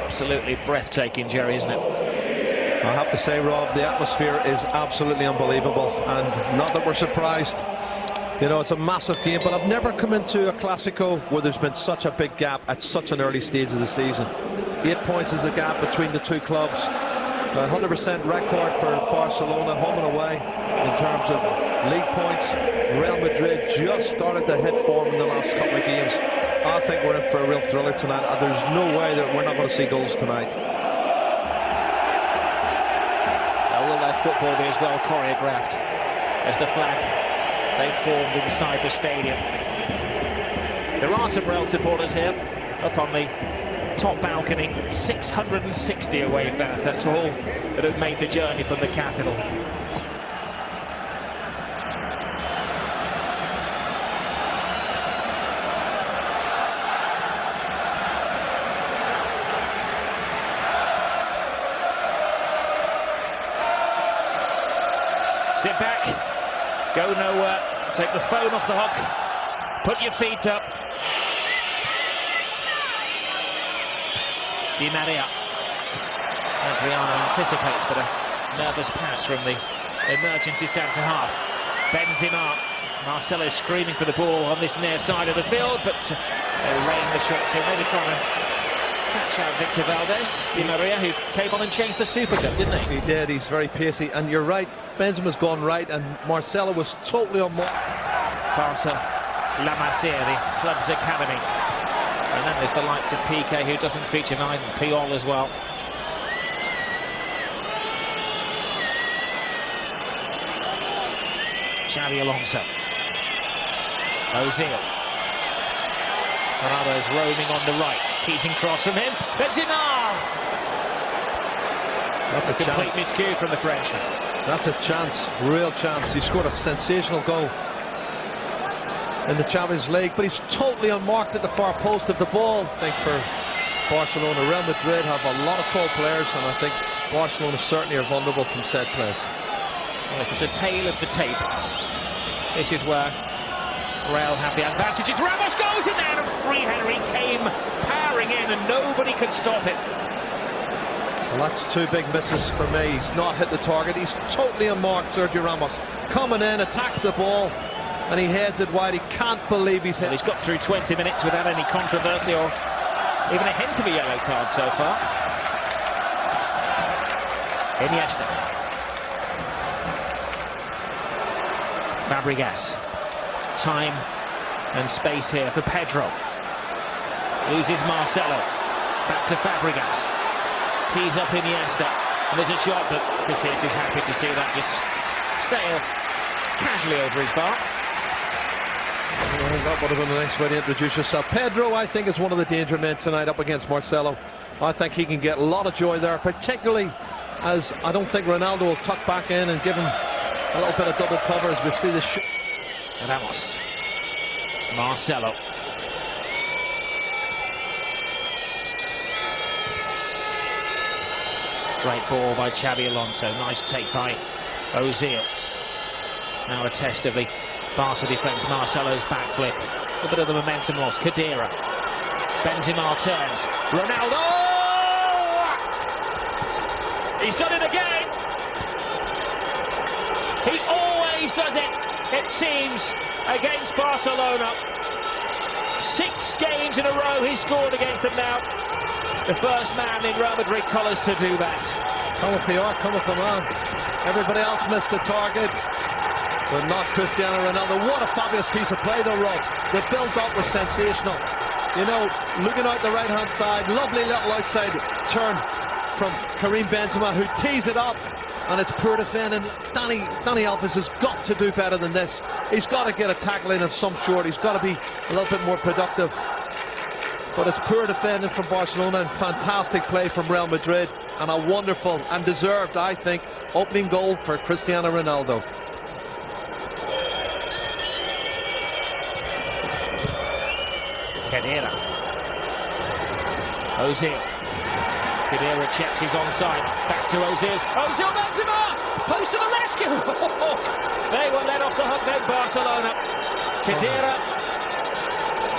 Absolutely breathtaking, Jerry, isn't it? I have to say, Rob, the atmosphere is absolutely unbelievable, and not that we're surprised. You know, it's a massive game, but I've never come into a Clásico where there's been such a big gap at such an early stage of the season. 8 points is the gap between the two clubs. 100% record for Barcelona, home and away, in terms of league points. Real Madrid just started to hit form in the last couple of games. I think we're in for a real thriller tonight. There's no way that we're not going to see goals tonight. Will their football be as well choreographed as the flag they formed inside the stadium? There are some Real supporters here up on the top balcony. 660 away fans, that's all that have made the journey from the capital. Sit back, go nowhere, take the phone off the hook, put your feet up. Di Maria. Adriano anticipates, but a nervous pass from the emergency centre half. Benzema, Marcelo screaming for the ball on this near side of the field, but they rain the shots here, maybe trying to catch out Victor Valdez. Di Maria, who came on and changed the Super Cup, didn't he? He did, he's very pacey, and you're right, Benzema's gone right, and Marcelo was totally on mark. Barca, La Masia, the club's academy. And then there's the likes of Piqué, who doesn't feature neither, Puyol as well. Xavi Alonso. Ozil. Ronaldo's roaming on the right, teasing cross from him. Benzema! That's a complete chance. miscue from the Frenchman. That's a chance, real chance. He scored a sensational goal in the Champions League, but he's totally unmarked at the far post of the ball. I think for Barcelona, Real Madrid have a lot of tall players, and I think Barcelona certainly are vulnerable from set plays. Well, if it's a tale of the tape, this is where Real have the advantages. Ramos goes in there, and Free Henry came powering in, and nobody could stop it. Well, that's two big misses for me. He's not hit the target. He's totally unmarked, Sergio Ramos. Coming in, attacks the ball, and he heads it wide. He can't believe he's hit. Well, he's got through 20 minutes without any controversy or even a hint of a yellow card so far. Iniesta. Fabregas. Time and space here for Pedro. Loses Marcelo. Back to Fabregas. Tees up Iniesta. And there's a shot, but Casillas is happy to see that just sail casually over his bar. Well, that would have been a nice way to introduce yourself. Pedro, I think, is one of the danger men tonight up against Marcelo. I think he can get a lot of joy there, particularly as I don't think Ronaldo will tuck back in and give him a little bit of double cover as we see the shot. Ramos. Marcelo. Great ball by Xavi Alonso. Nice take by Ozil. Now a test of the Barca defence. Marcelo's back flick. A bit of the momentum lost. Khedira. Benzema turns. Ronaldo! He's done it again! He always does it, it seems, against Barcelona. 6 games in a row he's scored against them now. The first man in Real Madrid colours to do that. Come with the art, come with the man. Everybody else missed the target, but not Cristiano Ronaldo. What a fabulous piece of play though, Rob. The build-up was sensational. You know, looking out the right-hand side, lovely little outside turn from Karim Benzema, who tees it up, and it's poor defending. Dani Alves has got to do better than this. He's got to get a tackle in of some sort. He's got to be a little bit more productive. But it's poor defending from Barcelona and fantastic play from Real Madrid, and a wonderful and deserved, I think, opening goal for Cristiano Ronaldo. Khedira. Ozil. Khedira checks his onside. Back to Ozil. Ozil, Benzema! Post to the rescue! They were let off the hook then, Barcelona. Khedira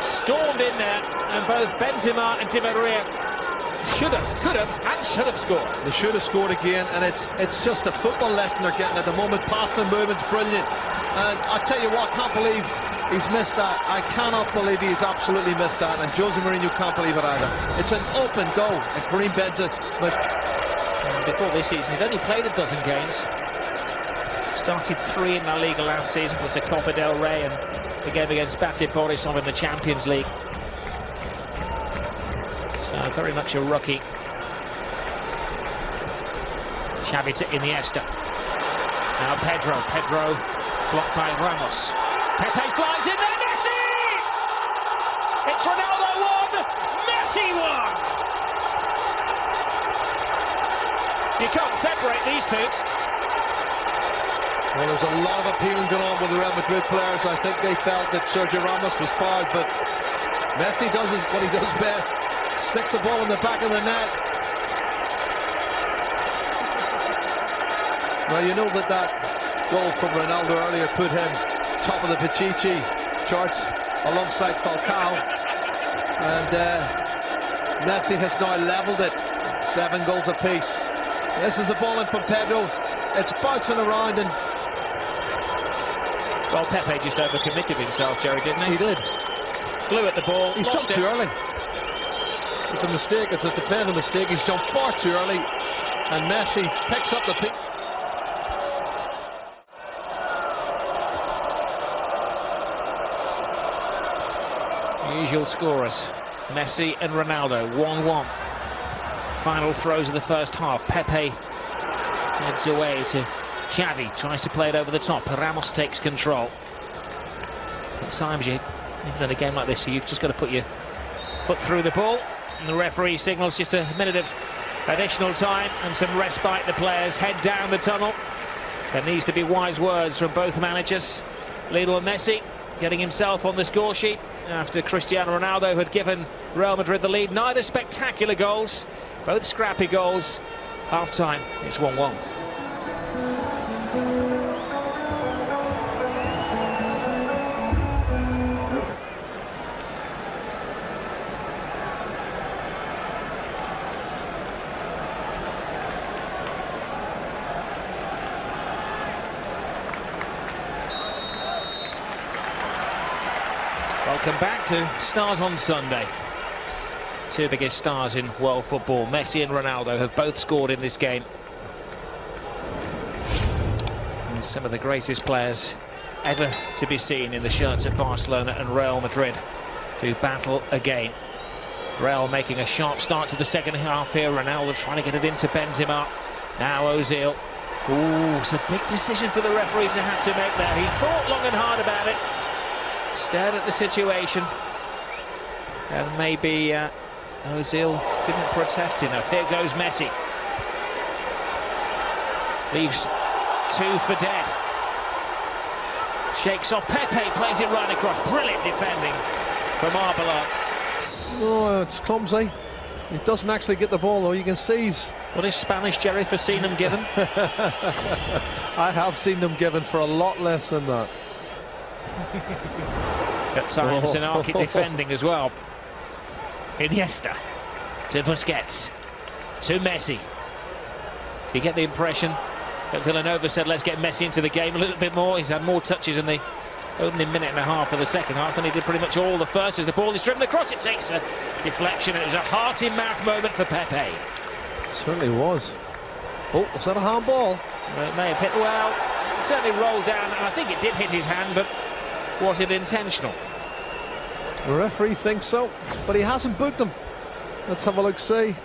stormed in there, and both Benzema and Di Maria Should have, could have, and should have scored. They should have scored again, and it's just a football lesson they're getting at the moment. Passing movement's brilliant, and I tell you what, I can't believe he's missed that. I cannot believe he's absolutely missed that, and José Mourinho can't believe it either. It's an open goal, and Karim Benzema. Before this season, he'd only played a dozen games. Started 3 in La Liga last season, plus a Copa del Rey and the game against Bate Borisov in the Champions League. So very much a rookie. Xavi to Iniesta. Now Pedro blocked by Ramos. Pepe flies in there, Messi! It's Ronaldo 1, Messi 1! You can't separate these two. Well, there's a lot of appealing going on with the Real Madrid players. I think they felt that Sergio Ramos was fouled, but Messi does what he does best. Sticks the ball in the back of the net. Now, you know that goal from Ronaldo earlier put him top of the Pichichi charts alongside Falcao. And Messi has now levelled it. 7 goals apiece. This is a ball in from Pedro. It's bouncing around, and well, Pepe just overcommitted himself, Jerry, didn't he? He did. Flew at the ball. He's jumped too early. It's a mistake. It's a defender mistake. He's jumped far too early, and Messi picks up the pick. Usual scorers, Messi and Ronaldo, 1-1. Final throws of the first half. Pepe heads away to Xavi, tries to play it over the top. Ramos takes control. At times, even in a game like this, you've just got to put your foot through the ball. And the referee signals just a minute of additional time and some respite. The players head down the tunnel. There needs to be wise words from both managers. Lionel Messi getting himself on the score sheet after Cristiano Ronaldo had given Real Madrid the lead. Neither spectacular goals, both scrappy goals. Half time, it's 1-1. Welcome back to Stars on Sunday. Two biggest stars in world football, Messi and Ronaldo, have both scored in this game. And some of the greatest players ever to be seen in the shirts of Barcelona and Real Madrid do battle again. Real making a sharp start to the second half here. Ronaldo trying to get it into Benzema. Now Ozil. Ooh, it's a big decision for the referee to have to make there. He thought long and hard about it. Stared at the situation, and maybe Ozil didn't protest enough. There goes Messi. Leaves 2 for dead. Shakes off Pepe, plays it right across. Brilliant defending from Arbeloa. Oh, it's clumsy. He doesn't actually get the ball, though. You can see he's... What is Spanish, Jerry, for seeing them given? I have seen them given for a lot less than that. At times an arcade defending as well. Iniesta to Busquets to Messi. You get the impression that Vilanova said, let's get Messi into the game a little bit more. He's had more touches in the opening minute and a half of the second half than he did pretty much all the first. As the ball is driven across, it takes a deflection. It was a heart-in-mouth moment for Pepe. It certainly was. Oh, was that a handball? Well, it may have hit, well, it certainly rolled down, and I think it did hit his hand, but was it intentional? The referee thinks so, but he hasn't booked him. Let's have a look, see.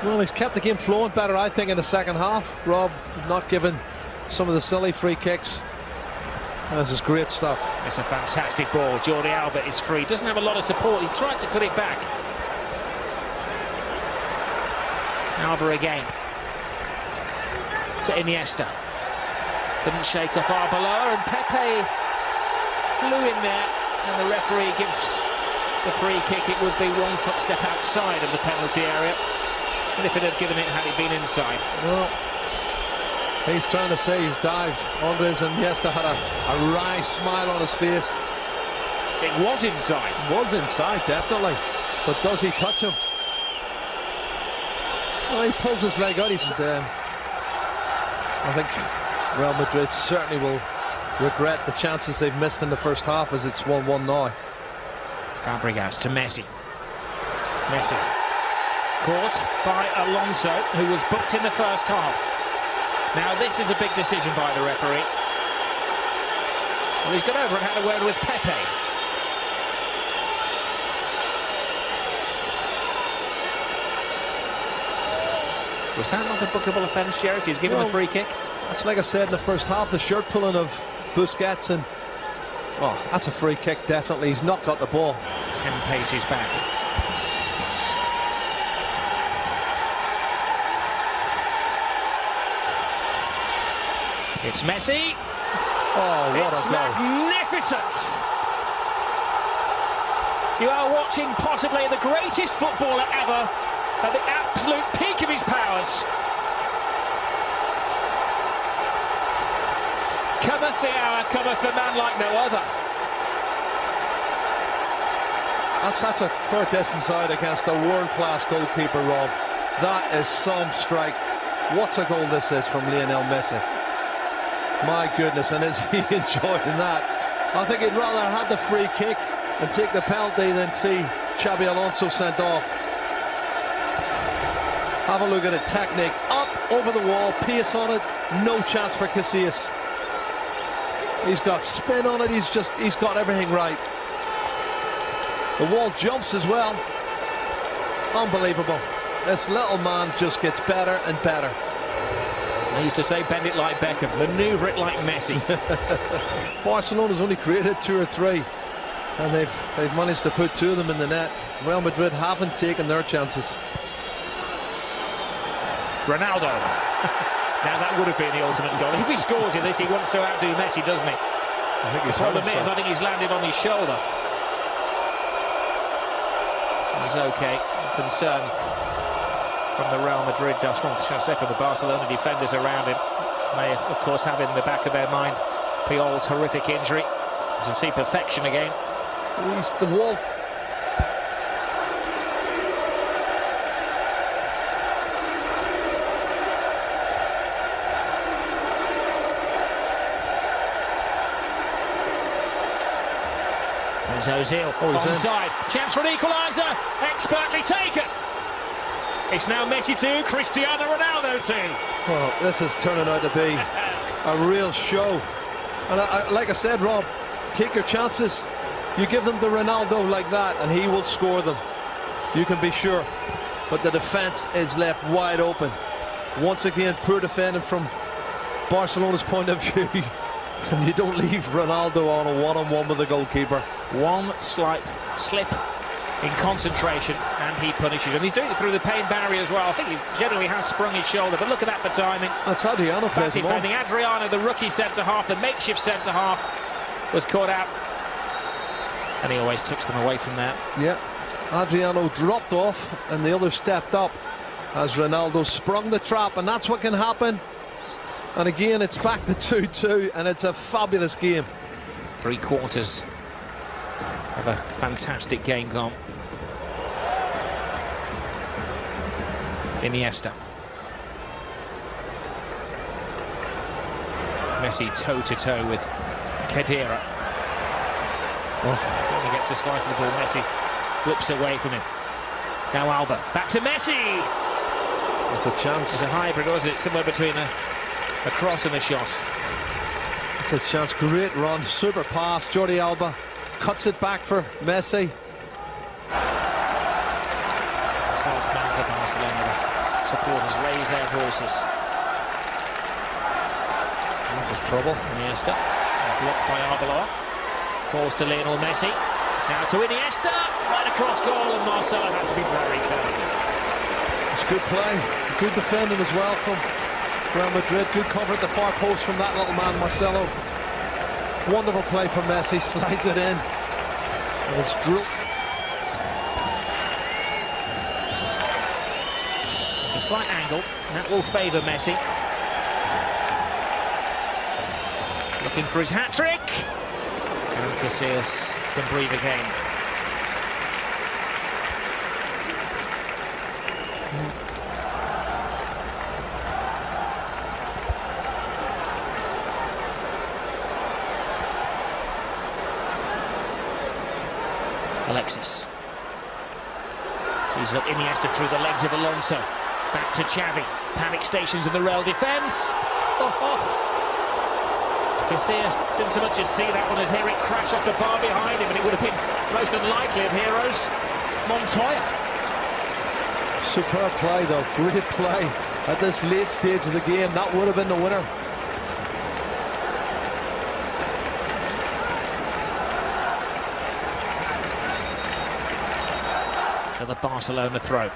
Well, he's kept the game flowing better, I think, in the second half. Rob not given some of the silly free kicks. This is great stuff. It's a fantastic ball. Jordi Alba is free. Doesn't have a lot of support. He tried to cut it back. Alba again. To Iniesta. Couldn't shake off Arbeloa, and Pepe flew in there, and the referee gives the free kick. It would be 1 footstep outside of the penalty area, and if it had given it had it been inside. Well, he's trying to say he's dived. Andres Iniesta had a wry smile on his face. It was inside. It was inside, definitely. But does he touch him? Well, he pulls his leg out. I think Real Madrid certainly will regret the chances they've missed in the first half, as it's 1-1 now. Fabregas to Messi. Messi caught by Alonso, who was booked in the first half. Now this is a big decision by the referee. Well, he's got over and had a word with Pepe. Was that not a bookable offence, Jerry, if he's given a free kick? That's like I said in the first half, the shirt pulling of Busquets, and oh, that's a free kick, definitely. He's not got the ball. 10 paces back. It's Messi. Oh, what it's a goal. Magnificent. You are watching possibly the greatest footballer ever at the absolute peak of his powers. Cometh the hour, cometh the man like no other. That's a fair distance out against a world-class goalkeeper, Rob. That is some strike. What a goal this is from Lionel Messi. My goodness, and is he enjoying that? I think he'd rather have had the free kick and take the penalty than see Xabi Alonso sent off. Have a look at it, technique, up over the wall, pace on it, no chance for Casillas. He's got spin on it, he's got everything right. The wall jumps as well. Unbelievable. This little man just gets better and better. I used to say bend it like Beckham, manoeuvre it like Messi. Barcelona's only created 2 or 3, and they've managed to put 2 of them in the net. Real Madrid haven't taken their chances. Ronaldo. Now that would have been the ultimate goal. If he scores in this, he wants to outdo Messi, doesn't he? I think he's the problem is, I think he's landed on his shoulder. He's okay. Concern from the Real Madrid, from the Barcelona defenders around him. May, of course, have in the back of their mind Puyol's horrific injury. As you see, perfection again. He's the wall. There's Ozil onside. Chance for an equaliser. Expertly taken. It's now Messi 2, Cristiano Ronaldo 2. Well, this is turning out to be a real show. And like I said, Rob, take your chances. You give them to Ronaldo like that and he will score them. You can be sure. But the defence is left wide open. Once again, poor defending from Barcelona's point of view. And you don't leave Ronaldo on a one-on-one with the goalkeeper. One slight slip in concentration and he punishes him. He's doing it through the pain barrier as well. I think he generally has sprung his shoulder, but look at that for timing. That's Adriano plays him on. Adriano, the rookie centre-half, the makeshift centre-half, was caught out. And he always tucks them away from that. Yeah, Adriano dropped off and the other stepped up as Ronaldo sprung the trap, and that's what can happen. And again, it's back to 2-2, and it's a fabulous game. 3 quarters of a fantastic game gone. Iniesta. Messi toe-to-toe with Khedira. Oh, when he gets a slice of the ball, Messi whips away from him. Now Alba, back to Messi! It's a chance. It's a hybrid, or is it somewhere between a cross and a shot? It's a chance. Great run, super pass. Jordi Alba cuts it back for Messi. 12th man for Barcelona. Supporters raise their voices. This is trouble. Iniesta, blocked by Arbeloa. Falls to Lionel Messi. Now to Iniesta, right across goal, and Marcelo has to be very careful. It's good play, good defending as well from Real Madrid. Good cover at the far post from that little man, Marcelo. Wonderful play from Messi, slides it in. And it's drilled. It's a slight angle, and that will favour Messi. Looking for his hat-trick. And Casillas can breathe again. Alexis. Sees up Iniesta through the legs of Alonso. Back to Xavi. Panic stations in the Real defence. Casillas didn't so much as see that one as hear it crash off the bar behind him, and it would have been most unlikely of heroes. Montoya. Superb play though, great play at this late stage of the game. That would have been the winner. To the Barcelona throw.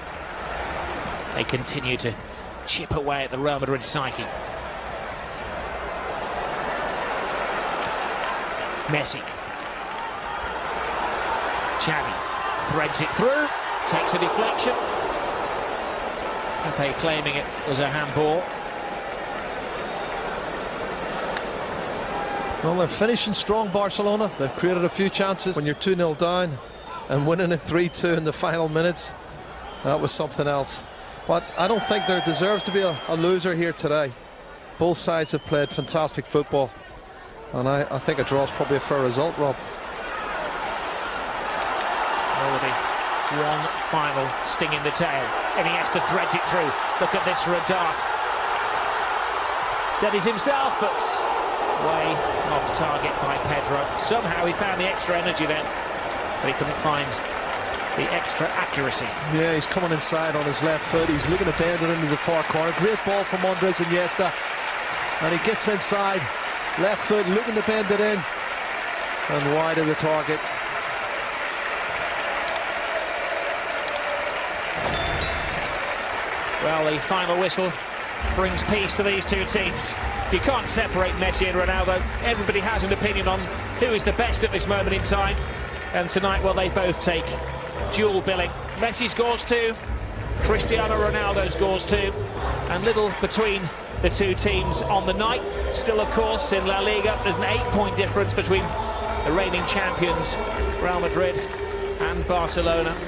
They continue to chip away at the Real Madrid psyche. Messi. Xavi threads it through, takes a deflection. Pepe claiming it was a handball. Well, they're finishing strong, Barcelona. They've created a few chances. When you're 2-0 down and winning it 3-2 in the final minutes, that was something else. But I don't think there deserves to be a loser here today. Both sides have played fantastic football, and I think a draw is probably a fair result, Rob. Already one final sting in the tail. Iniesta threads it through. Look at this for a dart. Steadies himself, but way off target by Pedro. Somehow he found the extra energy then, but he couldn't find the extra accuracy. Yeah, he's coming inside on his left foot. He's looking to bend it into the far corner. Great ball from Andres Iniesta, and he gets inside, left foot, looking to bend it in, and wide of the target. Well, the final whistle brings peace to these two teams. You can't separate Messi and Ronaldo. Everybody has an opinion on who is the best at this moment in time. And tonight, well, they both take dual billing. Messi scores 2, Cristiano Ronaldo scores 2, and little between the two teams on the night. Still, of course, in La Liga, there's an 8-point difference between the reigning champions, Real Madrid, and Barcelona.